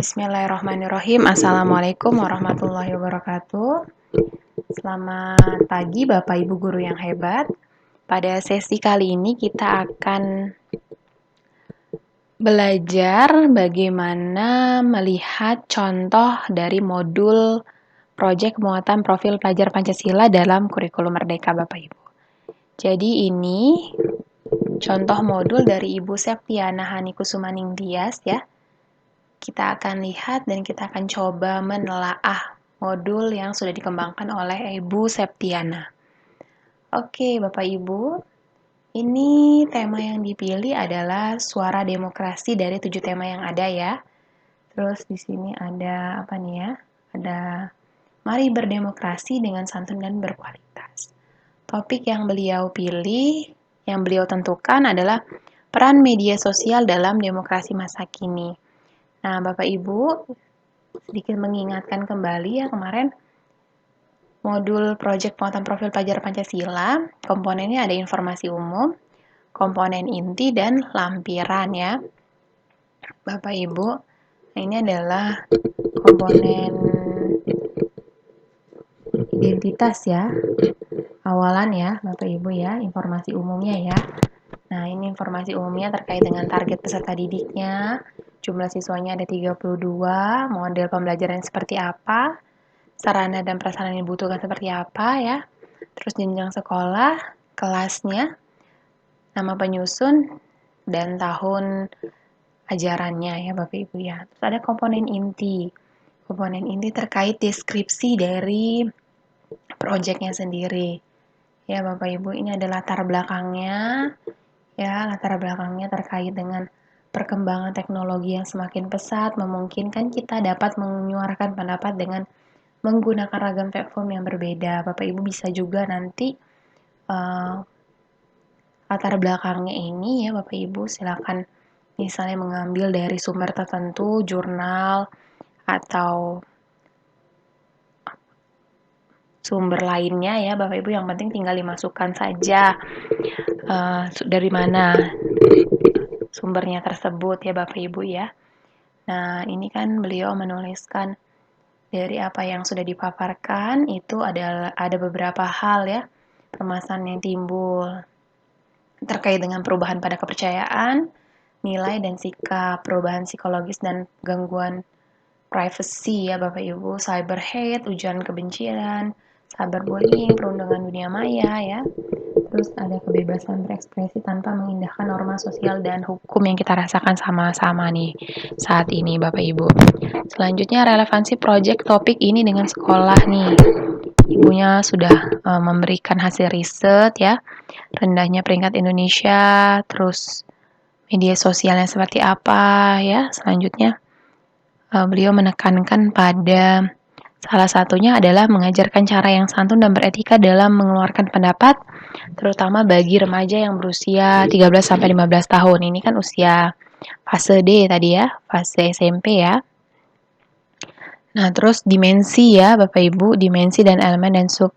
Bismillahirrahmanirrahim. Assalamualaikum warahmatullahi wabarakatuh. Selamat pagi Bapak Ibu guru yang hebat. Pada sesi kali ini kita akan belajar bagaimana melihat contoh dari modul proyek muatan profil pelajar Pancasila dalam kurikulum Merdeka Bapak Ibu. Jadi ini contoh modul dari Ibu Septiana Hanikusumaning Tias ya. Kita akan lihat dan kita akan coba menelaah modul yang sudah dikembangkan oleh Ibu Septiana. Oke, Bapak Ibu, ini tema yang dipilih adalah suara demokrasi dari 7 tema yang ada ya. Terus di sini ada apa nih ya? Ada mari berdemokrasi dengan santun dan berkualitas. Topik yang beliau pilih, yang beliau tentukan adalah peran media sosial dalam demokrasi masa kini. Nah, Bapak Ibu, sedikit mengingatkan kembali ya kemarin modul proyek muatan profil pelajar Pancasila, komponennya ada informasi umum, komponen inti, dan lampiran ya. Bapak Ibu, nah ini adalah komponen identitas ya, awalan ya Bapak Ibu ya, informasi umumnya ya. Nah, ini informasi umumnya terkait dengan target peserta didiknya, jumlah siswanya ada 32, model pembelajaran seperti apa, sarana dan prasarana yang dibutuhkan seperti apa ya, terus jenjang sekolah, kelasnya, nama penyusun, dan tahun ajarannya ya Bapak Ibu ya. Terus ada komponen inti. Komponen inti terkait deskripsi dari proyeknya sendiri. Ya Bapak Ibu, ini adalah latar belakangnya. Ya, latar belakangnya terkait dengan perkembangan teknologi yang semakin pesat memungkinkan kita dapat menyuarakan pendapat dengan menggunakan ragam platform yang berbeda. Bapak Ibu bisa juga nanti latar belakangnya ini ya Bapak Ibu silakan misalnya mengambil dari sumber tertentu, jurnal atau sumber lainnya ya Bapak Ibu, yang penting tinggal dimasukkan saja dari mana sumbernya tersebut ya Bapak Ibu ya. Nah, ini kan beliau menuliskan dari apa yang sudah dipaparkan itu ada beberapa hal ya, permasalahan yang timbul terkait dengan perubahan pada kepercayaan, nilai dan sikap, perubahan psikologis dan gangguan privacy ya Bapak Ibu, cyber hate, ujaran kebencian, cyberbullying, perundungan dunia maya ya. Terus ada kebebasan berekspresi tanpa mengindahkan norma sosial dan hukum yang kita rasakan sama-sama nih saat ini Bapak Ibu. Selanjutnya relevansi proyek topik ini dengan sekolah nih. Ibunya sudah memberikan hasil riset ya, rendahnya peringkat Indonesia, terus media sosialnya seperti apa ya. Selanjutnya beliau menekankan pada salah satunya adalah mengajarkan cara yang santun dan beretika dalam mengeluarkan pendapat, terutama bagi remaja yang berusia 13-15 tahun. Ini kan usia fase D tadi ya, fase SMP ya. Nah, terus dimensi ya Bapak Ibu, dimensi dan elemen dan sub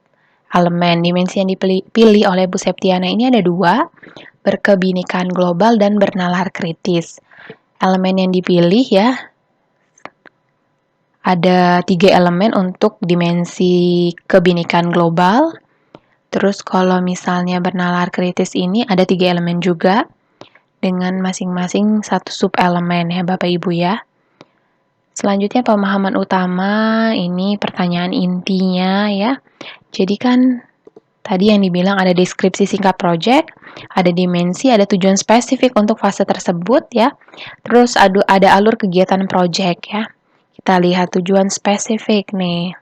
elemen. Dimensi yang dipilih oleh Bu Septiana ini ada 2, berkebinekaan global dan bernalar kritis. Elemen yang dipilih ya, ada 3 elemen untuk dimensi kebinekaan global. Terus kalau misalnya bernalar kritis ini ada 3 elemen juga dengan masing-masing 1 sub elemen ya Bapak Ibu ya. Selanjutnya pemahaman utama, ini pertanyaan intinya ya. Jadi kan tadi yang dibilang ada deskripsi singkat project, ada dimensi, ada tujuan spesifik untuk fase tersebut ya. Terus ada alur kegiatan project ya. Kita lihat tujuan spesifik nih.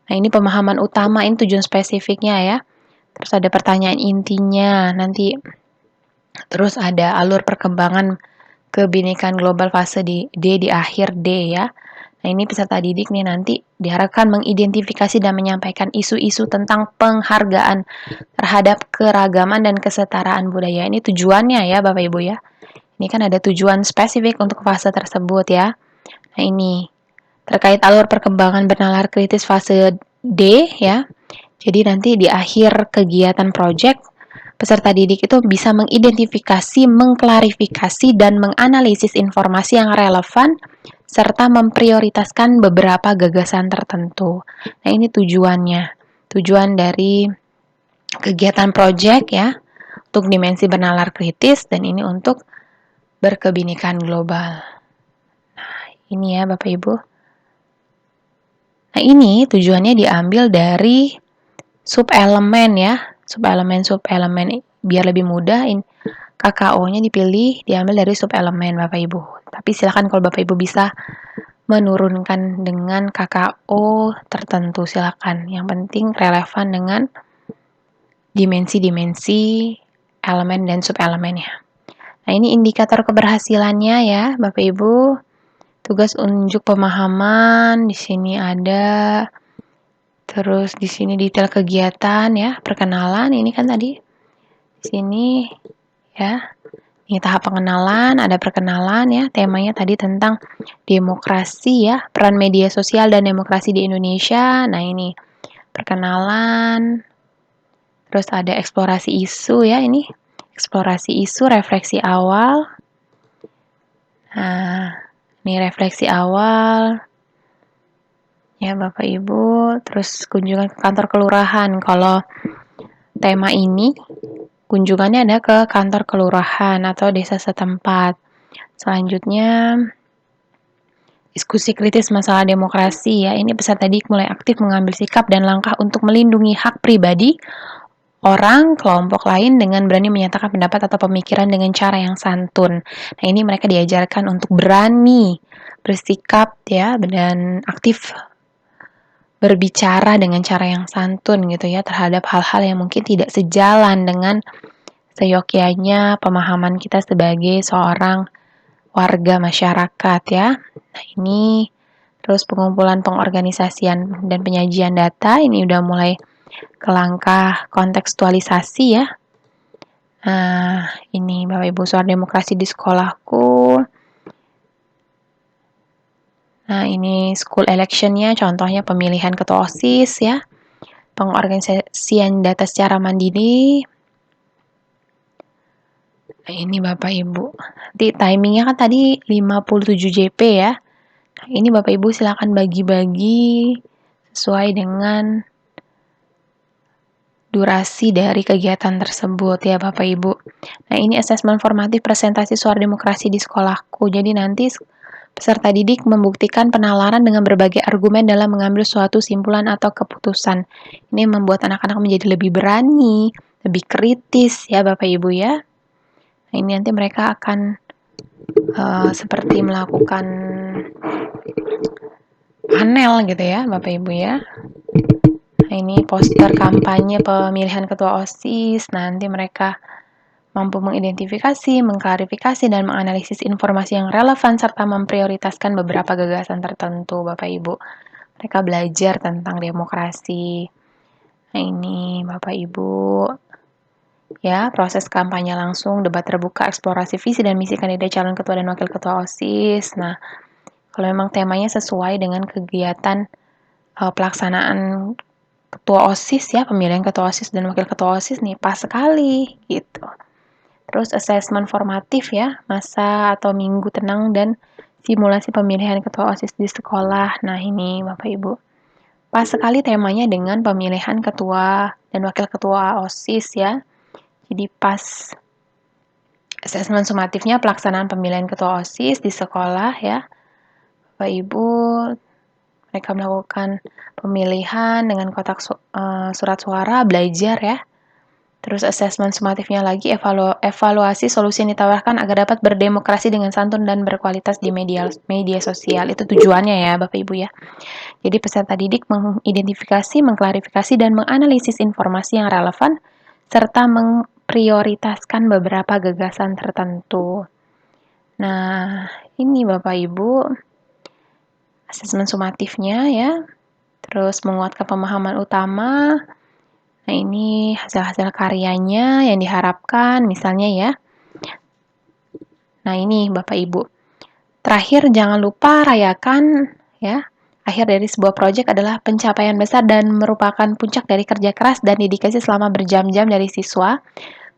Nah, ini pemahaman utama, ini tujuan spesifiknya ya. Terus ada pertanyaan intinya nanti. Terus ada alur perkembangan kebinekaan global fase D di akhir D ya. Nah, ini peserta didik nih nanti diharapkan mengidentifikasi dan menyampaikan isu-isu tentang penghargaan terhadap keragaman dan kesetaraan budaya. Ini tujuannya ya Bapak Ibu ya. Ini kan ada tujuan spesifik untuk fase tersebut ya. Nah, ini terkait alur perkembangan bernalar kritis fase D ya. Jadi nanti di akhir kegiatan project, peserta didik itu bisa mengidentifikasi, mengklarifikasi, dan menganalisis informasi yang relevan serta memprioritaskan beberapa gagasan tertentu. Nah, ini tujuannya. Tujuan dari kegiatan proyek ya, untuk dimensi bernalar kritis, dan ini untuk berkebinekaan global. Nah, ini ya Bapak Ibu. Nah, ini tujuannya diambil dari subelemen ya, subelemen biar lebih mudah. KKO-nya dipilih, diambil dari subelemen Bapak Ibu. Tapi silakan kalau Bapak Ibu bisa menurunkan dengan KKO tertentu, silakan. Yang penting relevan dengan dimensi-dimensi elemen dan subelemennya. Nah, ini indikator keberhasilannya ya, Bapak Ibu. Tugas unjuk pemahaman, di sini ada. Terus di sini detail kegiatan ya, perkenalan ini kan tadi. Di sini ya. Ini tahap pengenalan, ada perkenalan ya, temanya tadi tentang demokrasi ya, peran media sosial dan demokrasi di Indonesia. Nah, ini perkenalan. Terus ada eksplorasi isu ya, ini eksplorasi isu, refleksi awal. Nah, ini refleksi awal. Ya, Bapak Ibu, terus kunjungan ke kantor kelurahan. Kalau tema ini kunjungannya ada ke kantor kelurahan atau desa setempat. Selanjutnya, diskusi kritis masalah demokrasi ya. Ini peserta didik mulai aktif mengambil sikap dan langkah untuk melindungi hak pribadi orang, kelompok lain dengan berani menyatakan pendapat atau pemikiran dengan cara yang santun. Nah, ini mereka diajarkan untuk berani bersikap ya dan aktif berbicara dengan cara yang santun gitu ya terhadap hal-hal yang mungkin tidak sejalan dengan seyogyanya pemahaman kita sebagai seorang warga masyarakat ya. Nah, ini terus pengumpulan pengorganisasian dan penyajian data ini udah mulai ke langkah kontekstualisasi ya. Nah, ini Bapak Ibu soal demokrasi di sekolahku. Nah, ini school election-nya contohnya pemilihan ketua OSIS ya. Pengorganisasian data secara mandiri. Nah, ini Bapak Ibu. Nanti timingnya kan tadi 57 JP ya. Nah, ini Bapak Ibu silakan bagi-bagi sesuai dengan durasi dari kegiatan tersebut ya Bapak Ibu. Nah, ini asesmen formatif presentasi suara demokrasi di sekolahku. Jadi nanti peserta didik membuktikan penalaran dengan berbagai argumen dalam mengambil suatu simpulan atau keputusan. Ini membuat anak-anak menjadi lebih berani, lebih kritis ya Bapak Ibu ya. Nah, ini nanti mereka akan seperti melakukan panel gitu ya Bapak Ibu ya. Nah, ini poster kampanye pemilihan ketua OSIS. Nanti mereka mampu mengidentifikasi, mengklarifikasi, dan menganalisis informasi yang relevan serta memprioritaskan beberapa gagasan tertentu, Bapak Ibu. Mereka belajar tentang demokrasi. Nah, ini Bapak Ibu. Ya, proses kampanye langsung, debat terbuka, eksplorasi visi dan misi kandidat calon ketua dan wakil ketua OSIS. Nah, kalau memang temanya sesuai dengan kegiatan pelaksanaan ketua OSIS ya, pemilihan ketua OSIS dan wakil ketua OSIS nih, pas sekali gitu. Terus assessment formatif ya, masa atau minggu tenang dan simulasi pemilihan ketua OSIS di sekolah. Nah, ini Bapak Ibu. Pas sekali temanya dengan pemilihan ketua dan wakil ketua OSIS ya. Jadi pas assessment sumatifnya pelaksanaan pemilihan ketua OSIS di sekolah ya. Bapak Ibu, mereka melakukan pemilihan dengan kotak surat suara, belajar ya. Terus assessment sumatifnya lagi, evaluasi solusi yang ditawarkan agar dapat berdemokrasi dengan santun dan berkualitas di media sosial. Itu tujuannya ya Bapak Ibu ya. Jadi peserta didik mengidentifikasi, mengklarifikasi, dan menganalisis informasi yang relevan, serta memprioritaskan beberapa gagasan tertentu. Nah, ini Bapak Ibu, asesmen sumatifnya ya. Terus menguatkan pemahaman utama. Nah, ini hasil-hasil karyanya yang diharapkan, misalnya ya. Nah, ini Bapak Ibu. Terakhir, jangan lupa rayakan ya. Akhir dari sebuah proyek adalah pencapaian besar dan merupakan puncak dari kerja keras dan dedikasi selama berjam-jam dari siswa,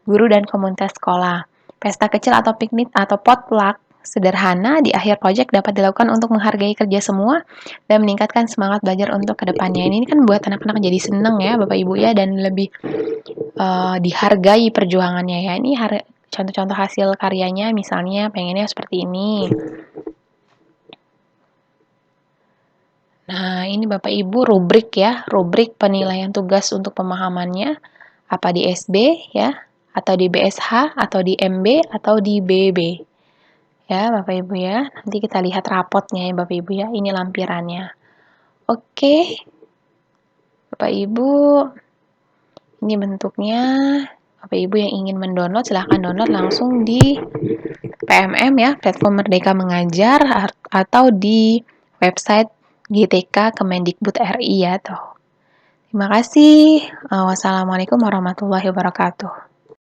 guru, dan komunitas sekolah. Pesta kecil atau piknik atau potluck sederhana di akhir proyek dapat dilakukan untuk menghargai kerja semua dan meningkatkan semangat belajar untuk kedepannya. Ini kan buat anak-anak jadi seneng ya Bapak Ibu ya, dan lebih dihargai perjuangannya ya. Ini contoh-contoh hasil karyanya, misalnya pengennya seperti ini. Nah, ini Bapak Ibu rubrik ya, rubrik penilaian tugas untuk pemahamannya, apa di SB ya, atau di BSH, atau di MB, atau di BB. Ya, Bapak Ibu ya. Nanti kita lihat rapotnya ya Bapak Ibu ya. Ini lampirannya. Oke. Bapak Ibu, ini bentuknya. Bapak Ibu yang ingin mendownload, silahkan download langsung di PMM ya, Platform Merdeka Mengajar, atau di website GTK Kemendikbud RI ya tuh. Terima kasih. Wassalamualaikum warahmatullahi wabarakatuh.